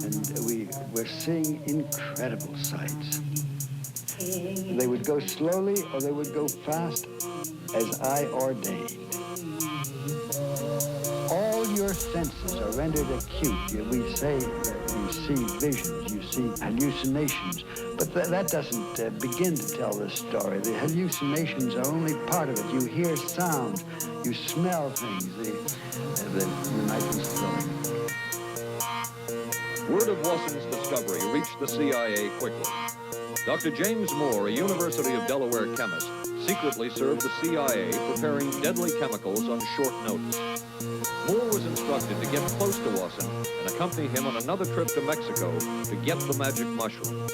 And we were seeing incredible sights. They would go slowly or they would go fast as I ordained. All your senses are rendered acute. We say that you see visions, you see hallucinations, but that doesn't begin to tell the story. The hallucinations are only part of it. You hear sounds, you smell things. The night is flowing. Word of Wasson's discovery reached the CIA quickly. Dr. James Moore, a University of Delaware chemist, secretly served the CIA preparing deadly chemicals on short notice. Moore was instructed to get close to Wasson and accompany him on another trip to Mexico to get the magic mushrooms.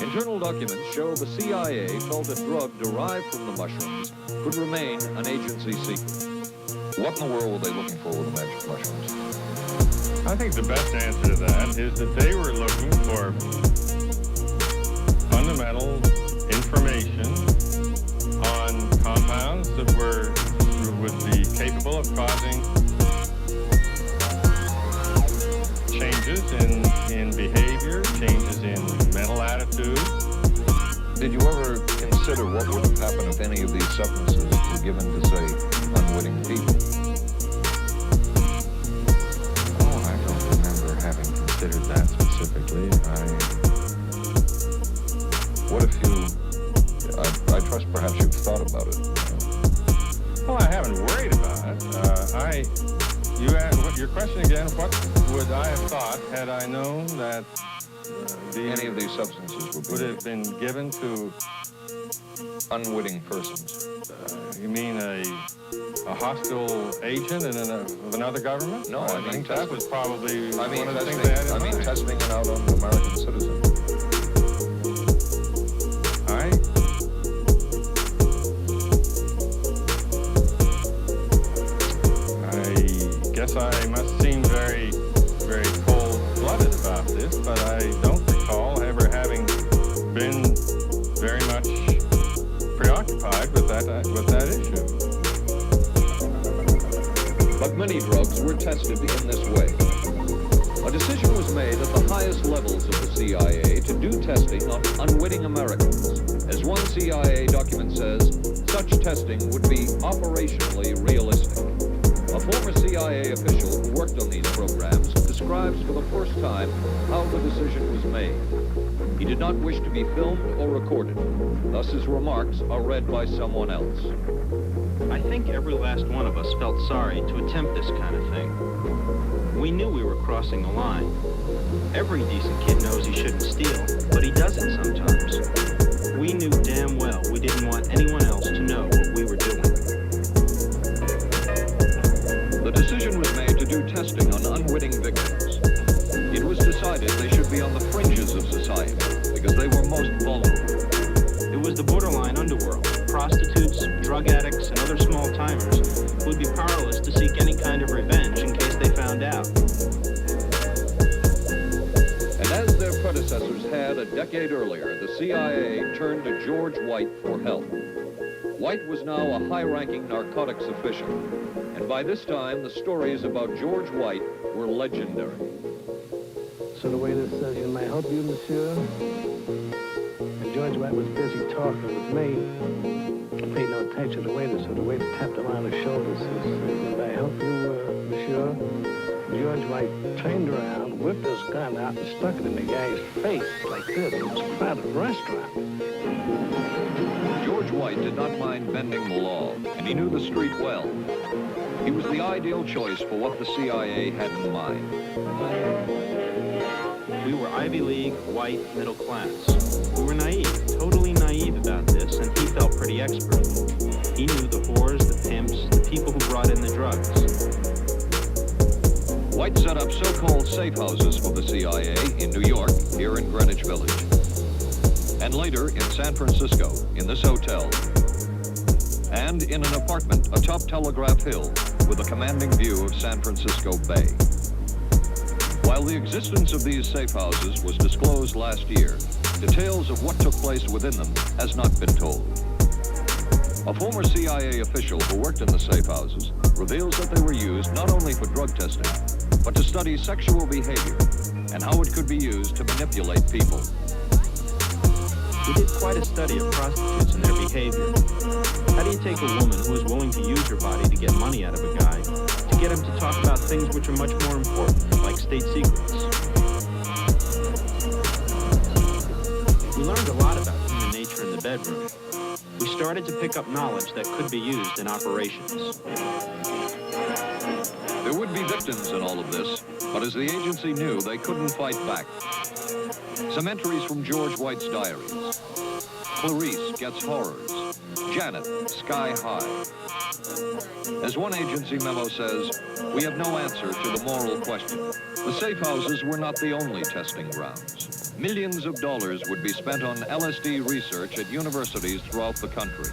Internal documents show the CIA felt a drug derived from the mushrooms could remain an agency secret. What in the world were they looking for with the magic mushrooms? I think the best answer to that is that they were looking for fundamental information on compounds that would be capable of causing changes in behavior, changes in mental attitude. Did you ever consider what would have happened if any of these substances were given to, say, unwitting people? Oh, I don't remember having considered that specifically. What if I trust perhaps you've thought about it. Well, I haven't worried about it. You asked, your question again, what would I have thought had I known that any of these substances would have been given to unwitting persons? You mean a hostile agent of another government? No, I think that was probably one of the things they had in mind. Testing it out on American citizens. I guess I must seem very, very cold-blooded about this, but I don't recall ever having been very much preoccupied with that issue. But many drugs were tested in this way. A decision was made at the highest levels of the CIA to do testing on unwitting Americans. As one CIA document says, such testing would be operationally realistic. A former CIA official who worked on these programs describes for the first time how the decision was made. He did not wish to be filmed or recorded. Thus his remarks are read by someone else. I think every last one of us felt sorry to attempt this kind of thing. We knew we were crossing the line. Every decent kid knows he shouldn't steal, but he does it sometimes. We knew damn well we didn't want anyone else to know what we were doing. The decision was made to do testing on unwitting victims. It was decided they should be on the fringes of society because they were most vulnerable. It was the borderline underworld. Prostitutes, drug addicts, and other small-timers who would be powerless to seek any kind of revenge in case they found out. And as their predecessors had a decade earlier, the CIA turned to George White for help. White was now a high-ranking narcotics official, and by this time, the stories about George White were legendary. So the waiter says, "Can I help you, monsieur?" And George White was busy talking with me. I paid no attention to the waiter, so the waiter tapped him on the shoulder and says, "Can I help you, monsieur?" George White turned around, whipped his gun out, and stuck it in the guy's face like this. It was a crowded restaurant. George White did not mind bending the law, and he knew the street well. He was the ideal choice for what the CIA had in mind. We were Ivy League, white, middle class. We were naive, totally naive about this, and he felt pretty expert. He knew the whores, the pimps, the people who brought in the drugs. White set up so-called safe houses for the CIA in New York, here in Greenwich Village, and later in San Francisco, in this hotel, and in an apartment atop Telegraph Hill with a commanding view of San Francisco Bay. While the existence of these safe houses was disclosed last year, details of what took place within them has not been told. A former CIA official who worked in the safe houses reveals that they were used not only for drug testing, but to study sexual behavior and how it could be used to manipulate people. We did quite a study of prostitutes and their behavior. How do you take a woman who is willing to use her body to get money out of a guy, to get him to talk about things which are much more important, like state secrets? We learned a lot about human nature in the bedroom. We started to pick up knowledge that could be used in operations. There would be victims in all of this, but as the agency knew, they couldn't fight back. Some entries from George White's diaries. Clarice gets horrors. Janet, sky high. As one agency memo says, we have no answer to the moral question. The safe houses were not the only testing grounds. Millions of dollars would be spent on LSD research at universities throughout the country.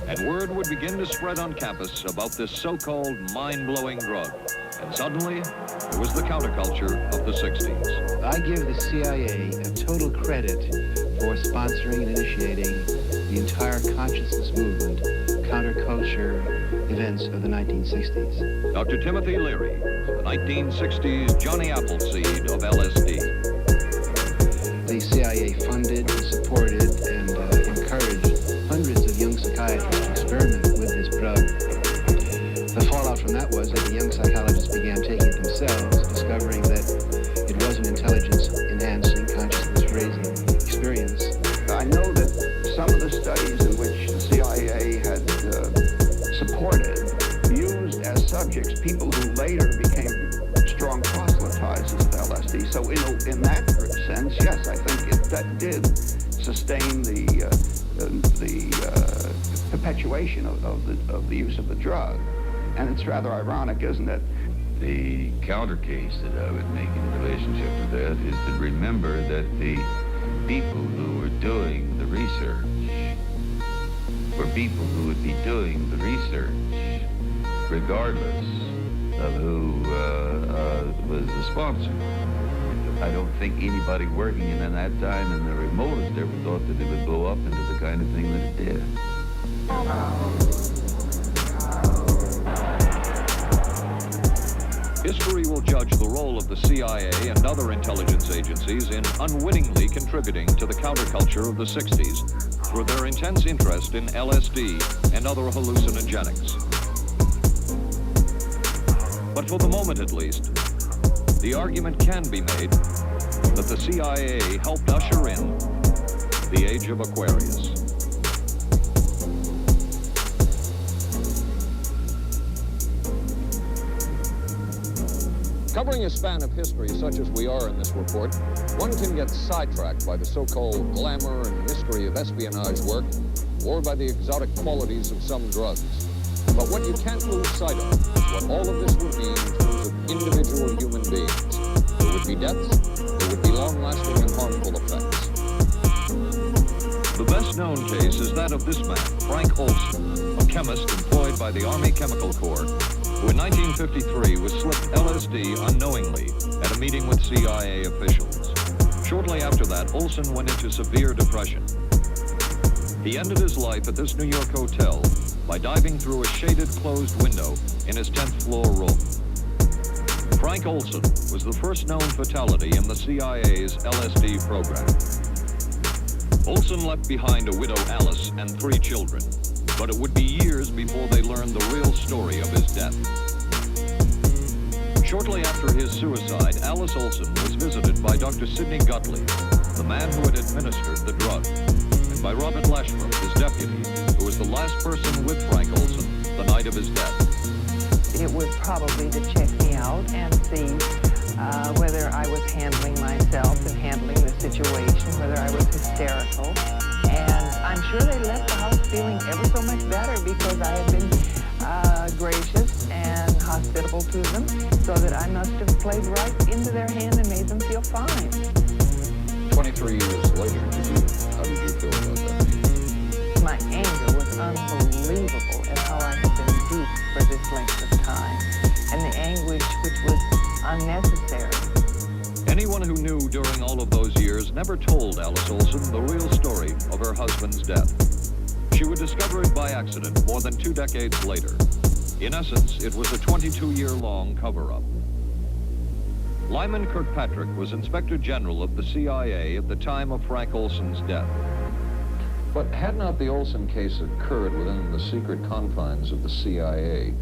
And word would begin to spread on campus about this so-called mind-blowing drug. And suddenly, there was the counterculture of the 60s. I give the CIA a total credit for sponsoring and initiating the entire consciousness movement, counterculture events of the 1960s. Dr. Timothy Leary, the 1960s Johnny Appleseed of LSD. The CIA funded and supported and encouraged hundreds of young psychiatrists to experiment with this drug. The fallout from that was that the young psychologists began taking it themselves, discovering that it was an intelligence-enhancing, consciousness-raising experience. I know that some of the studies in which the CIA had supported used as subjects people who later became strong proselytizers of LSD. So in that sense, yes, I think that did sustain the perpetuation of the use of the drug. And it's rather ironic, isn't it? The counter case that I would make in relationship to that is to remember that the people who were doing the research were people who would be doing the research regardless of who was the sponsor. I don't think anybody working in that time in the remotest ever thought that it would blow up into the kind of thing that it did. History will judge the role of the CIA and other intelligence agencies in unwittingly contributing to the counterculture of the 60s through their intense interest in LSD and other hallucinogenics. But for the moment at least, the argument can be made that the CIA helped usher in the age of Aquarius. Covering a span of history such as we are in this report, one can get sidetracked by the so-called glamour and mystery of espionage work or by the exotic qualities of some drugs. But what you can't lose sight of is what all of this would mean in terms of individual human beings. There would be deaths, there would be long-lasting and harmful effects. The best-known case is that of this man, Frank Olson, a chemist employed by the Army Chemical Corps, who in 1953 was slipped LSD unknowingly at a meeting with CIA officials. Shortly after that, Olson went into severe depression. He ended his life at this New York hotel by diving through a shaded closed window in his 10th floor room. Frank Olson was the first known fatality in the CIA's LSD program. Olson left behind a widow Alice and 3 children, but it would be years before they learned the real story of his death. Shortly after his suicide, Alice Olson was visited by Dr. Sidney Gutley, the man who had administered the drug, and by Robert Lashbrook, his deputy, who was the last person with Frank Olson the night of his death. It was probably to check me out and see whether I was handling myself and handling the situation, whether I was hysterical. And I'm sure they left the house feeling ever so much better because I had been gracious and hospitable to them, so that I must have played right into their hand and made them feel fine. 23 years later, how did you feel about that? My anger was unbelievable at how I had been duped for this length of time, and the anguish which was unnecessary. Anyone who knew during all of those years never told Alice Olson the real story of her husband's death. She would discover it by accident more than 2 decades later. In essence, it was a 22-year-long cover-up. Lyman Kirkpatrick was Inspector General of the CIA at the time of Frank Olson's death. But had not the Olson case occurred within the secret confines of the CIA,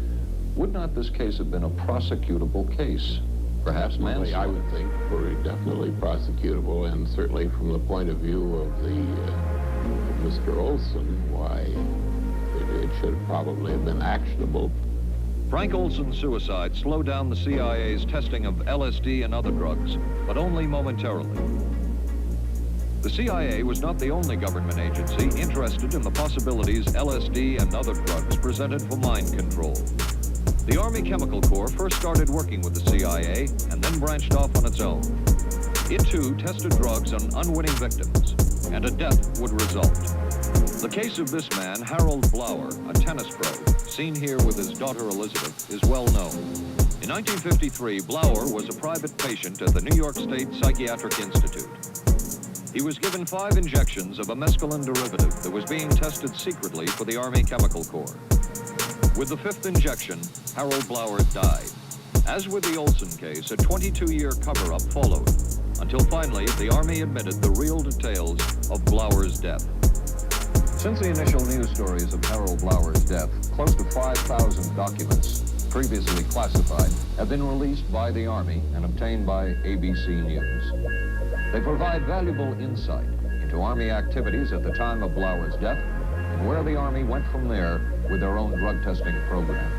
would not this case have been a prosecutable case? Perhaps manslaughter? I would think very definitely prosecutable, and certainly from the point of view of the Mr. Olson, why, it should probably have been actionable. Frank Olson's suicide slowed down the CIA's testing of LSD and other drugs, but only momentarily. The CIA was not the only government agency interested in the possibilities LSD and other drugs presented for mind control. The Army Chemical Corps first started working with the CIA and then branched off on its own. It too tested drugs on unwitting victims, and a death would result. The case of this man, Harold Blower, a tennis pro, seen here with his daughter Elizabeth, is well known. In 1953, Blower was a private patient at the New York State Psychiatric Institute. He was given 5 injections of a mescaline derivative that was being tested secretly for the Army Chemical Corps. With the 5th injection, Harold Blower died. As with the Olson case, a 22-year cover-up followed, until finally the Army admitted the real details of Blower's death. Since the initial news stories of Harold Blower's death, close to 5,000 documents previously classified have been released by the Army and obtained by ABC News. They provide valuable insight into Army activities at the time of Blower's death and where the Army went from there with their own drug testing program.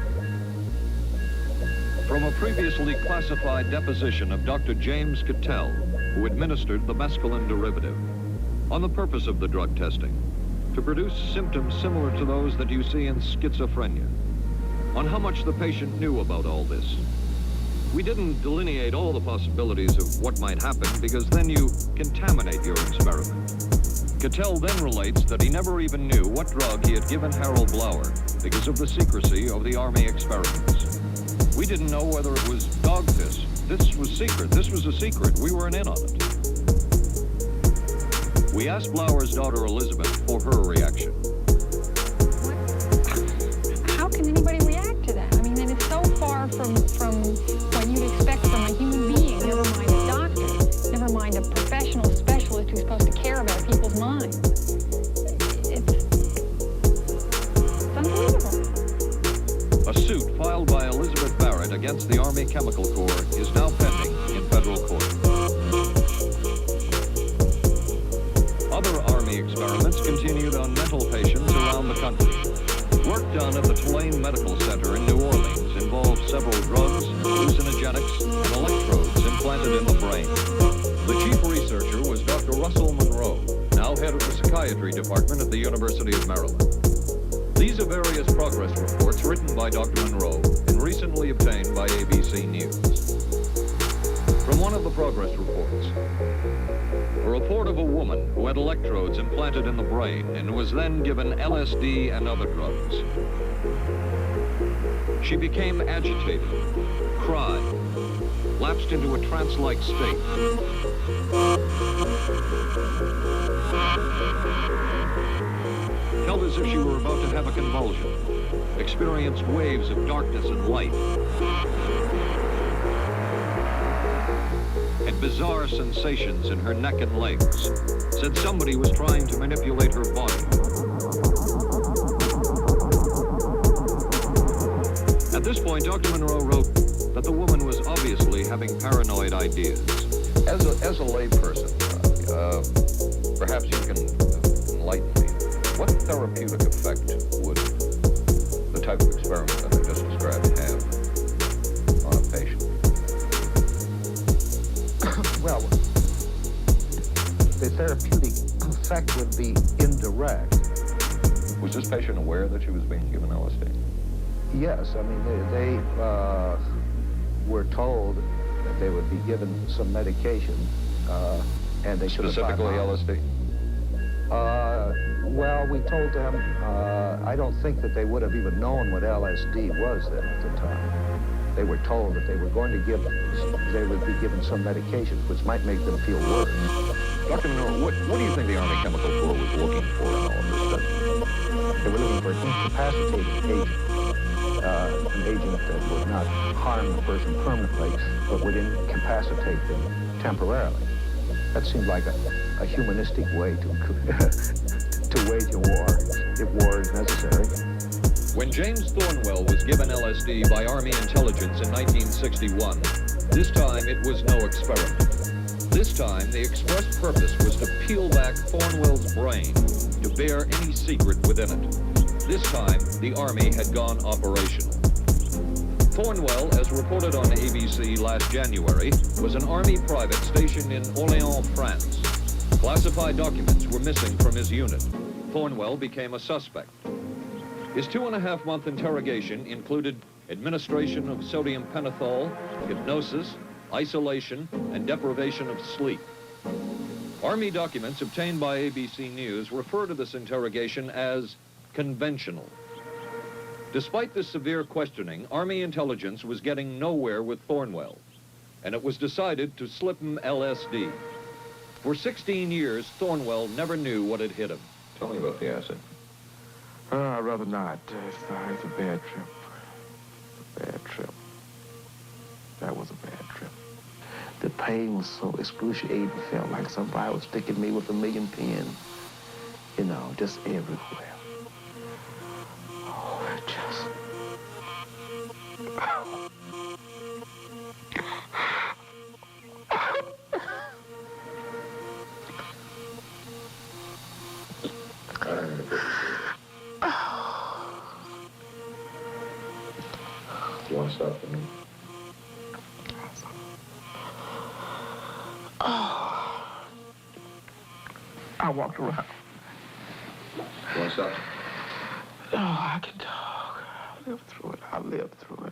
From a previously classified deposition of Dr. James Cattell, who administered the mescaline derivative, on the purpose of the drug testing, to produce symptoms similar to those that you see in schizophrenia, on how much the patient knew about all this. We didn't delineate all the possibilities of what might happen because then you contaminate your experiment. Cattell then relates that he never even knew what drug he had given Harold Blower because of the secrecy of the Army experiments. We didn't know whether it was dog piss. This was secret. This was a secret. We weren't in on it. We asked Blower's daughter Elizabeth for her reaction. How can anybody react to that? I mean, it is so far from what you'd expect from a human being, never mind a doctor, never mind a professional specialist who's supposed to care about people's minds. It's unbelievable. A suit filed by Elizabeth Barrett against the Army Chemical Corps is now pending in federal court. Other Army experiments continued on mental patients around the country. Work done at the Tulane Medical Center in New Orleans involved several drugs, hallucinogenics, and electrodes implanted in the brain. The chief researcher was Dr. Russell Monroe, now head of the psychiatry department at the University of Maryland. These are various progress reports written by Dr. Monroe and recently obtained by ABC News. From one of the progress reports, a report of a woman who had electrodes implanted in the brain and was then given LSD and other drugs. She became agitated, cried, lapsed into a trance-like state. Felt as if she were about to have a convulsion, experienced waves of darkness and light, had bizarre sensations in her neck and legs, said somebody was trying to manipulate her body. At this point, Dr. Monroe wrote that the woman was obviously having paranoid ideas. As a layperson, perhaps you can enlighten me. What therapeutic effect would the type of experiment that I just described have on a patient? Well, the therapeutic effect would be indirect. Was this patient aware that she was being given LSD? Yes, I mean, they were told that they would be given some medication, and they should have Specifically LSD? Well, we told them, I don't think that they would have even known what LSD was then at the time. They were told that they were going to they would be given some medications, which might make them feel worse. Dr. Monroe, what do you think the Army Chemical Corps was looking for in all of this stuff? They were looking for an incapacitating agent, an agent that would not harm the person permanently, but would incapacitate them temporarily. That seemed like a humanistic way to to wage a war, if war is necessary. When James Thornwell was given LSD by Army intelligence in 1961, this time it was no experiment. This time, the express purpose was to peel back Thornwell's brain to bear any secret within it. This time, the Army had gone operational. Thornwell, as reported on ABC last January, was an Army private stationed in Orléans, France. Classified documents were missing from his unit. Thornwell became a suspect. His 2.5-month interrogation included administration of sodium pentothal, hypnosis, isolation, and deprivation of sleep. Army documents obtained by ABC News refer to this interrogation as conventional. Despite this severe questioning, Army intelligence was getting nowhere with Thornwell, and it was decided to slip him LSD. For 16 years, Thornwell never knew what had hit him. Tell me about the acid. I'd rather not. It's a bad trip. A bad trip. That was a bad trip. The pain was so excruciating. Felt like somebody was sticking me with a million pins. You know, just everywhere. Oh, it just... You want to stop for me? I walked around. You want to stop? Oh, I can talk. I lived through it.